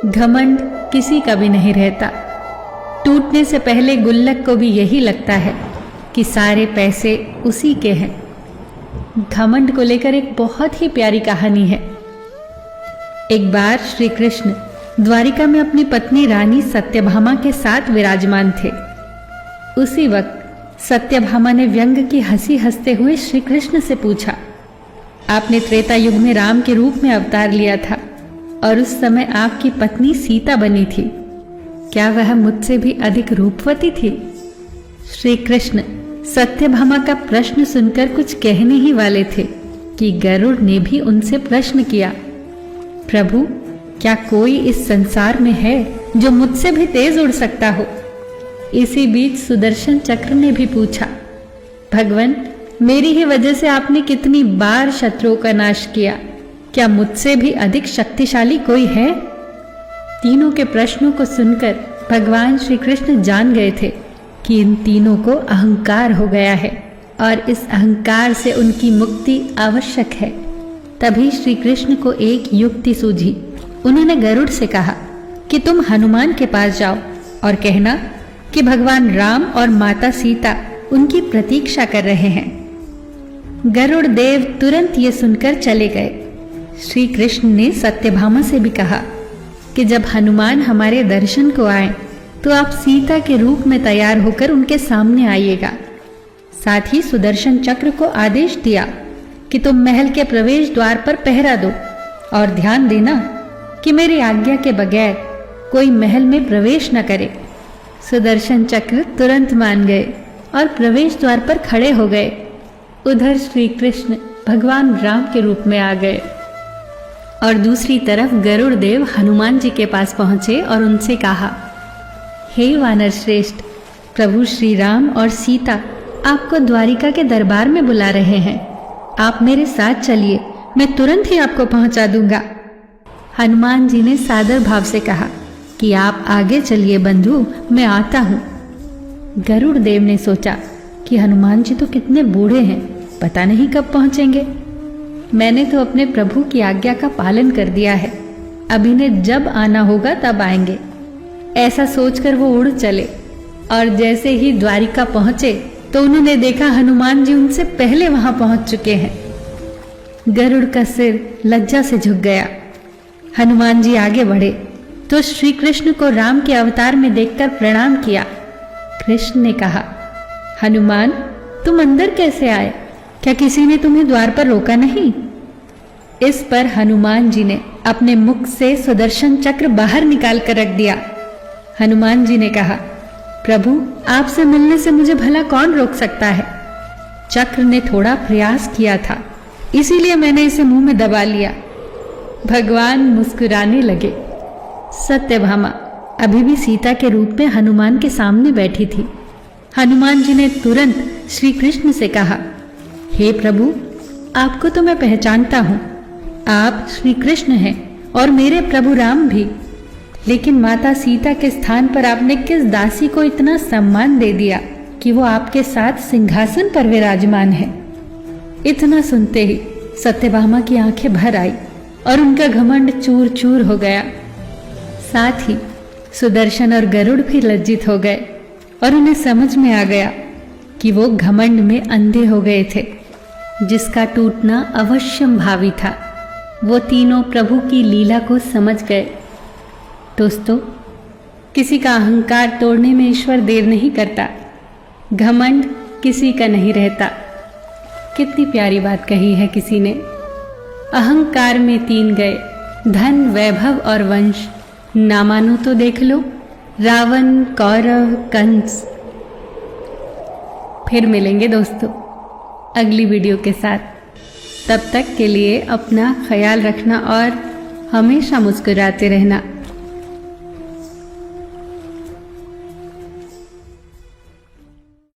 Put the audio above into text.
घमंड किसी का भी नहीं रहता। टूटने से पहले गुल्लक को भी यही लगता है कि सारे पैसे उसी के हैं। घमंड को लेकर एक बहुत ही प्यारी कहानी है। एक बार श्री कृष्ण द्वारिका में अपनी पत्नी रानी सत्यभामा के साथ विराजमान थे। उसी वक्त सत्यभामा ने व्यंग की हंसी हंसते हुए श्री कृष्ण से पूछा, आपने त्रेता युग में राम के रूप में अवतार लिया था और उस समय आपकी पत्नी सीता बनी थी, क्या वह मुझसे भी अधिक रूपवती थी? श्री कृष्ण सत्यभामा का प्रश्न सुनकर कुछ कहने ही वाले थे कि गरुड़ ने भी उनसे प्रश्न किया, प्रभु, क्या कोई इस संसार में है जो मुझसे भी तेज उड़ सकता हो? इसी बीच सुदर्शन चक्र ने भी पूछा, भगवान, मेरी ही वजह से आपने कितनी बार शत्रुओं का नाश किया, क्या मुझसे भी अधिक शक्तिशाली कोई है? तीनों के प्रश्नों को सुनकर भगवान श्री कृष्ण जान गए थे कि इन तीनों को अहंकार हो गया है और इस अहंकार से उनकी मुक्ति आवश्यक है। तभी श्री कृष्ण को एक युक्ति सूझी। उन्होंने गरुड़ से कहा कि तुम हनुमान के पास जाओ और कहना कि भगवान राम और माता सीता उनकी प्रतीक्षा कर रहे हैं। गरुड़ देव तुरंत ये सुनकर चले गए। श्री कृष्ण ने सत्यभामा से भी कहा कि जब हनुमान हमारे दर्शन को आए तो आप सीता के रूप में तैयार होकर उनके सामने आइएगा। साथ ही सुदर्शन चक्र को आदेश दिया कि तुम महल के प्रवेश द्वार पर पहरा दो और ध्यान देना कि मेरी आज्ञा के बगैर कोई महल में प्रवेश न करे। सुदर्शन चक्र तुरंत मान गए और प्रवेश द्वार पर खड़े हो गए। उधर श्री कृष्ण भगवान राम के रूप में आ गए और दूसरी तरफ गरुड़ देव हनुमान जी के पास पहुंचे और उनसे कहा, हे वानर श्रेष्ठ, प्रभु श्री राम और सीता आपको द्वारिका के दरबार में बुला रहे हैं। आप मेरे साथ चलिए, मैं तुरंत ही आपको पहुंचा दूंगा। हनुमान जी ने सादर भाव से कहा कि आप आगे चलिए बंधु, मैं आता हूं। गरुड़ देव ने सोचा कि हनुमान जी तो कितने बूढ़े हैं, पता नहीं कब पहुंचेंगे। मैंने तो अपने प्रभु की आज्ञा का पालन कर दिया है, अब इन्हें जब आना होगा तब आएंगे। ऐसा सोचकर वो उड़ चले और जैसे ही द्वारिका पहुंचे तो उन्होंने देखा हनुमान जी उनसे पहले वहां पहुंच चुके हैं। गरुड़ का सिर लज्जा से झुक गया। हनुमान जी आगे बढ़े तो श्री कृष्ण को राम के अवतार में देखकर प्रणाम किया। कृष्ण ने कहा, हनुमान, तुम अंदर कैसे आए? क्या किसी ने तुम्हें द्वार पर रोका नहीं? इस पर हनुमान जी ने अपने मुख से सुदर्शन चक्र बाहर निकाल कर रख दिया। हनुमान जी ने कहा, प्रभु, आपसे मिलने से मुझे भला कौन रोक सकता है? चक्र ने थोड़ा प्रयास किया था, इसीलिए मैंने इसे मुंह में दबा लिया। भगवान मुस्कुराने लगे। सत्यभामा अभी भी सीता के रूप में हनुमान के सामने बैठी थी। हनुमान जी ने तुरंत श्री कृष्ण से कहा, हे प्रभु, आपको तो मैं पहचानता हूं, आप श्री कृष्ण हैं और मेरे प्रभु राम भी, लेकिन माता सीता के स्थान पर आपने किस दासी को इतना सम्मान दे दिया कि वो आपके साथ सिंहासन पर विराजमान है? इतना सुनते ही सत्यभामा की आंखें भर आई और उनका घमंड चूर चूर हो गया। साथ ही सुदर्शन और गरुड़ भी लज्जित हो गए और उन्हें समझ में आ गया कि वो घमंड में अंधे हो गए थे, जिसका टूटना अवश्यंभावी था। वो तीनों प्रभु की लीला को समझ गए। दोस्तों, किसी का अहंकार तोड़ने में ईश्वर देर नहीं करता। घमंड किसी का नहीं रहता। कितनी प्यारी बात कही है किसी ने। अहंकार में तीन गए, धन, वैभव और वंश, ना मानो तो देख लो रावण, कौरव, कंस। फिर मिलेंगे दोस्तों अगली वीडियो के साथ। तब तक के लिए अपना ख्याल रखना और हमेशा मुस्कुराते रहना।